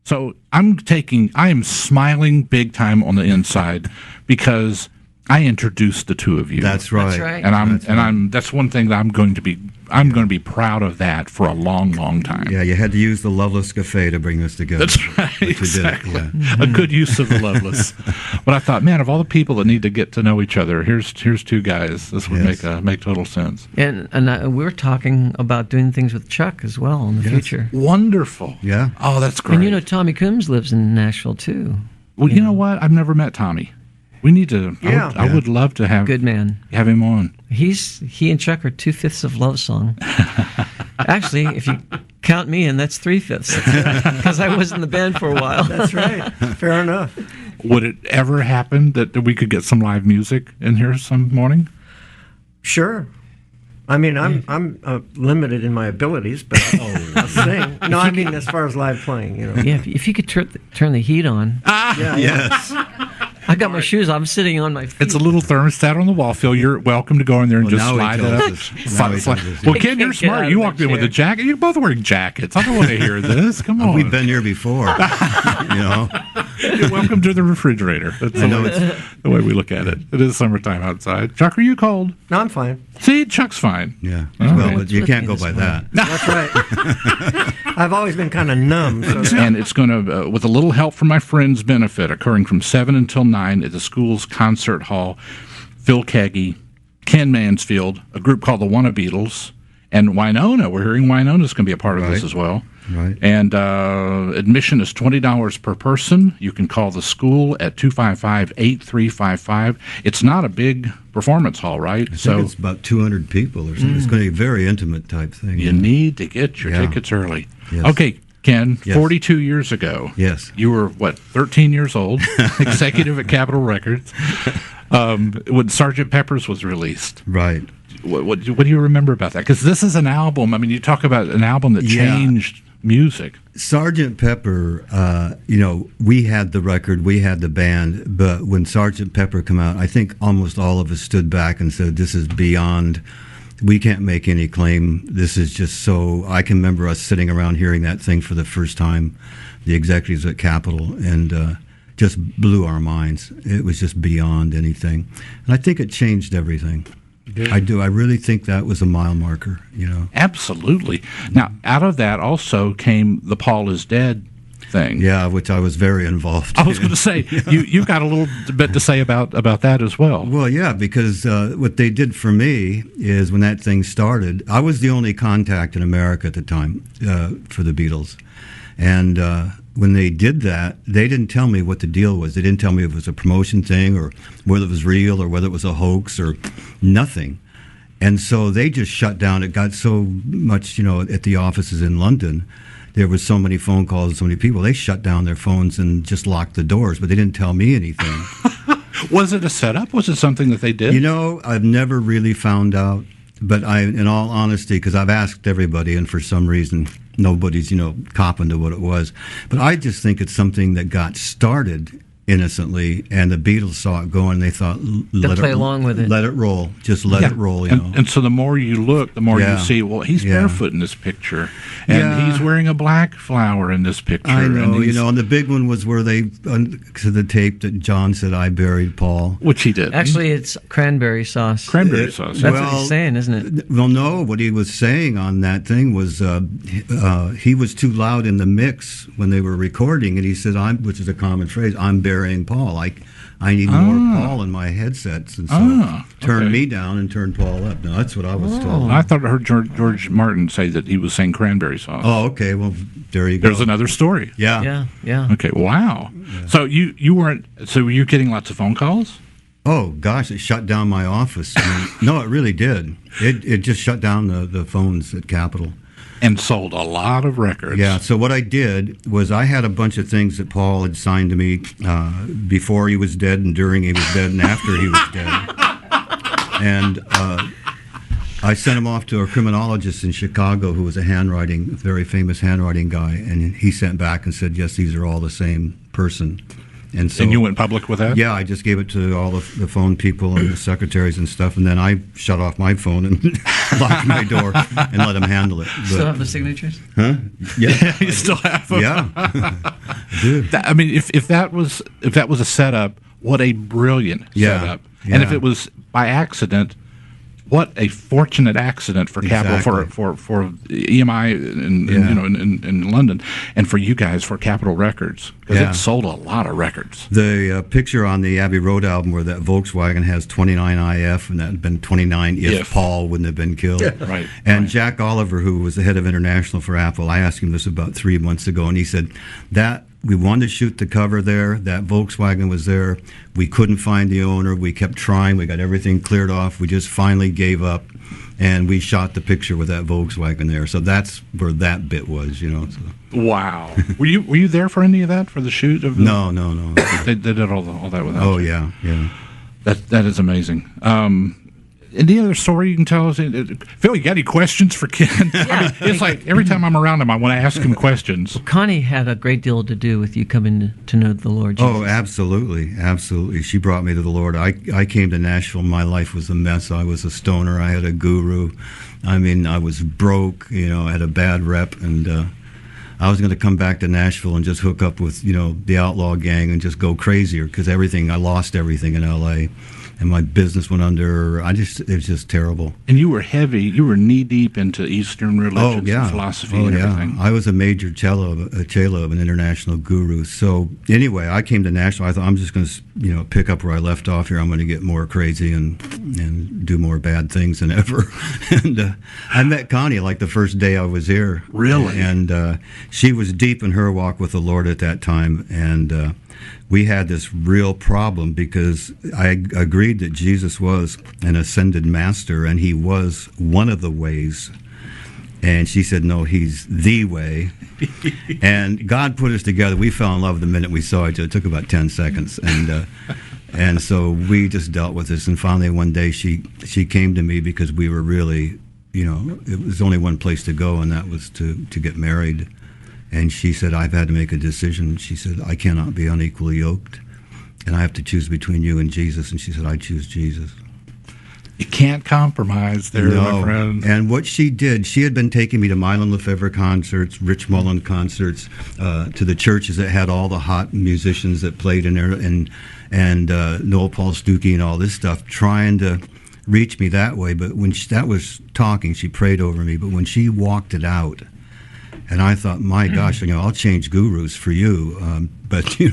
So I am smiling big time on the inside because I introduced the two of you. That's right. That's right. And that's one thing that I'm going to be proud of that for a long, long time. Yeah, you had to use the Loveless Cafe to bring us together. That's right. Exactly. Yeah. A good use of the Loveless. But I thought, man, of all the people that need to get to know each other, here's two guys. This would make total sense. And we're talking about doing things with Chuck as well in the future. Wonderful. Yeah. Oh, that's great. And Tommy Coombs lives in Nashville too. Well, you know what? I've never met Tommy. We need to. Yeah. I would love to have Good man. Have him on. He and Chuck are 2/5 of Love Song. Actually, if you count me in, that's 3/5 because I was in the band for a while. That's right. Fair enough. Would it ever happen that we could get some live music in here some morning? Sure. I mean, I'm limited in my abilities, but I'll sing. No, I mean as far as live playing, Yeah, if you could turn the heat on. Yeah. Yes. I got my shoes. I'm sitting on my feet. It's a little thermostat on the wall, Phil. You're welcome to go in there and just now he slide it tells up. us. Now he tells us. Well, Ken, you're Get out smart. of You that walked in with a chair. jacket. You're both wearing jackets. I don't want to hear this. Come on. We've been here before. You're welcome to the refrigerator. That's the way we look at it. It is summertime outside. Chuck, are you cold? No, I'm fine. See, Chuck's fine. Yeah. All Well, right. but you can't go by that. That's right. I've always been kind of numb. So And it's going to, with a little help from my friends' benefit, occurring from 7 until 9 at the school's concert hall. Phil Keggy, Ken Mansfield, a group called the Wanna Beatles, and Winona. We're hearing Winona's going to be a part of this Right. as well. Right. And admission is $20 per person. You can call the school at 255-8355. It's not a big performance hall, right? I think it's about 200 people or something. It's going to be a very intimate type thing. You need to get your Yeah. tickets early. Yes. Okay, Ken, Yes. 42 years ago. Yes. You were, 13 years old, executive at Capitol Records, when Sgt. Pepper's was released. Right. What do you remember about that? Because this is an album. I mean, you talk about an album that changed music. Sgt. Pepper, we had the record, we had the band, but when Sgt. Pepper came out, I think almost all of us stood back and said, this is beyond, we can't make any claim. This is just so, I can remember us sitting around hearing that thing for the first time, the executives at Capitol, and just blew our minds. It was just beyond anything. And I think it changed everything. Good. I do. I really think that was a mile marker, Absolutely. Now, out of that also came the Paul is Dead thing. Yeah, which I was very involved I was in. going to say, you've got a little bit to say about that as well. Well, yeah, because what they did for me is when that thing started, I was the only contact in America at the time for the Beatles. And when they did that, they didn't tell me what the deal was. They didn't tell me if it was a promotion thing or whether it was real or whether it was a hoax or nothing. And so they just shut down. It got so much, at the offices in London, there was so many phone calls and so many people. They shut down their phones and just locked the doors, but they didn't tell me anything. Was it a setup? Was it something that they did? I've never really found out. But in all honesty, because I've asked everybody, and for some reason, nobody's, copping to what it was. But I just think it's something that got started innocently, and the Beatles saw it going, and they thought, play along with it. Let it roll. Just let it roll, And so the more you look, the more you see, well, he's barefoot in this picture, and he's wearing a black flower in this picture. I know, and and the big one was where they, to the tape that John said, I buried Paul. Which he did. Actually, it's cranberry sauce. Cranberry sauce. That's what he's saying, isn't it? Well, no, what he was saying on that thing was he was too loud in the mix when they were recording, and he said, which is a common phrase, I'm burying Paul. I need more Paul in my headsets, and so turned me down and turned Paul up. No, that's what I was told. I thought I heard George Martin say that he was saying cranberry sauce. Oh, okay. Well, there you go. There's another story. Yeah. Okay. Wow. Yeah. So you weren't. So were you getting lots of phone calls? Oh gosh, it shut down my office. No, it really did. It just shut down the phones at Capitol. And sold a lot of records. Yeah, so what I did was I had a bunch of things that Paul had signed to me before he was dead and during he was dead and after he was dead. And I sent him off to a criminologist in Chicago who was a very famous handwriting guy, and he sent back and said, yes, these are all the same person. And so, you went public with that? Yeah, I just gave it to all the phone people and the secretaries and stuff, and then I shut off my phone and locked my door and let them handle it. Still have the signatures? Huh? Yeah. You still have them? Yeah. Dude. I mean, if that was a setup, what a brilliant Yeah. setup. And if Yeah. it was by accident, what a fortunate accident for Capitol, Exactly. for EMI in London, and for you guys for Capitol Records, because Yeah. it sold a lot of records. The picture on the Abbey Road album where that Volkswagen has 29 IF, and that had been 29 if Paul wouldn't have been killed. Right. And right. Jack Oliver, who was the head of international for Apple, I asked him this about 3 months ago, and he said that we wanted to shoot the cover there. That Volkswagen was there. We couldn't find the owner. We kept trying. We got everything cleared off. We just finally gave up, and we shot the picture with that Volkswagen there. So that's where that bit was, you know. So. Wow. were you there for any of that, for the shoot of the, No. They did all that without Oh you. yeah. That is amazing. Any other story you can tell us? Phil, you got any questions for Ken? I mean, it's like every time I'm around him, I want to ask him questions. Connie had a great deal to do with you coming to know the Lord Jesus. Oh, absolutely. She brought me to the Lord. I came to Nashville. My life was a mess. I was a stoner. I had a guru. I mean, I was broke. You know, I had a bad rep, and I was going to come back to Nashville and just hook up with the outlaw gang and just go crazier because I lost everything in L.A. and my business went under. It was just terrible. And you were heavy. You were knee deep into Eastern religions and philosophy and everything. I was a major chela of an international guru. So anyway, I came to Nashville. I thought I'm just going to pick up where I left off here. I'm going to get more crazy and do more bad things than ever. And I met Connie like the first day I was here. Really? And she was deep in her walk with the Lord at that time. And we had this real problem because I agreed that Jesus was an ascended master and he was one of the ways. And she said, no, he's the way. And God put us together. We fell in love the minute we saw each other. It took about 10 seconds. And so we just dealt with this. And finally one day she came to me because we were really, it was only one place to go, and that was to get married. And she said, I've had to make a decision. She said, I cannot be unequally yoked, and I have to choose between you and Jesus. And she said, I choose Jesus. You can't compromise there, my friend. And what she did, she had been taking me to Mylon Lefevre concerts, Rich Mullin concerts, to the churches that had all the hot musicians that played in there, and Noel Paul Stuckey and all this stuff, trying to reach me that way. But when that was talking, she prayed over me. But when she walked it out, and I thought, my gosh, I'll change gurus for you, but you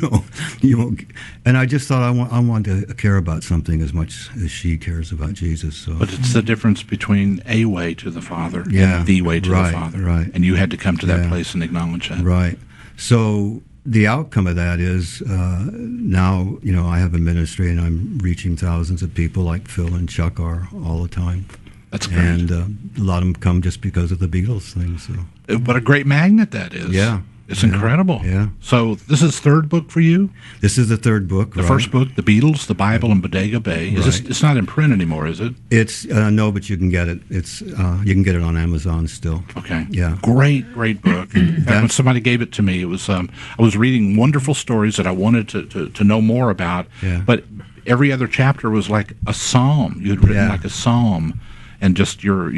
won't. And I just thought I want to care about something as much as she cares about Jesus. So. But it's the difference between a way to the Father and the way to the right, Father. Right. And you had to come to that place and acknowledge that. Right. So the outcome of that is now, I have a ministry and I'm reaching thousands of people like Phil and Chuck are all the time. That's great. And a lot of them come just because of the Beatles thing. So. What a great magnet that is. Yeah. It's incredible. Yeah. So this is third book for you? This is the third book. The first book, The Beatles, The Bible, and Bodega Bay. It's not in print anymore, is it? It's no, but you can get it. It's you can get it on Amazon still. Okay. Yeah. Great book. In fact, when somebody gave it to me, it was I was reading wonderful stories that I wanted to know more about. Yeah. But every other chapter was like a psalm. You had written like a psalm. And just your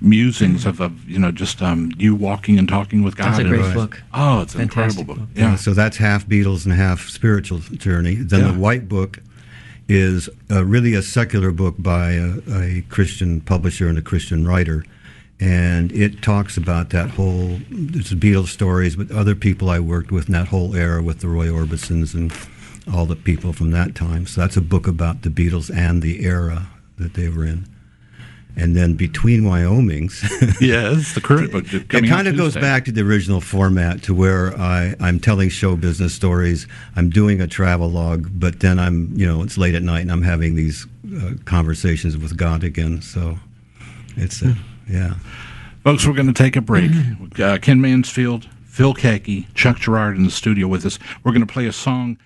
musings of just you walking and talking with God. That's a great book. Oh, it's an Fantastic incredible book. book. Yeah. So that's half Beatles and half spiritual journey. Then the White Book is really a secular book by a Christian publisher and a Christian writer. And it talks about that whole, it's Beatles stories, but other people I worked with in that whole era with the Roy Orbisons and all the people from that time. So that's a book about the Beatles and the era that they were in. And then Between Wyomings. Yes, the current book. It kind of goes back to the original format, to where I'm telling show business stories. I'm doing a travel log, but then it's late at night and I'm having these conversations with God again. So it's, Folks, we're going to take a break. Ken Mansfield, Phil Keaggy, Chuck Girard in the studio with us. We're going to play a song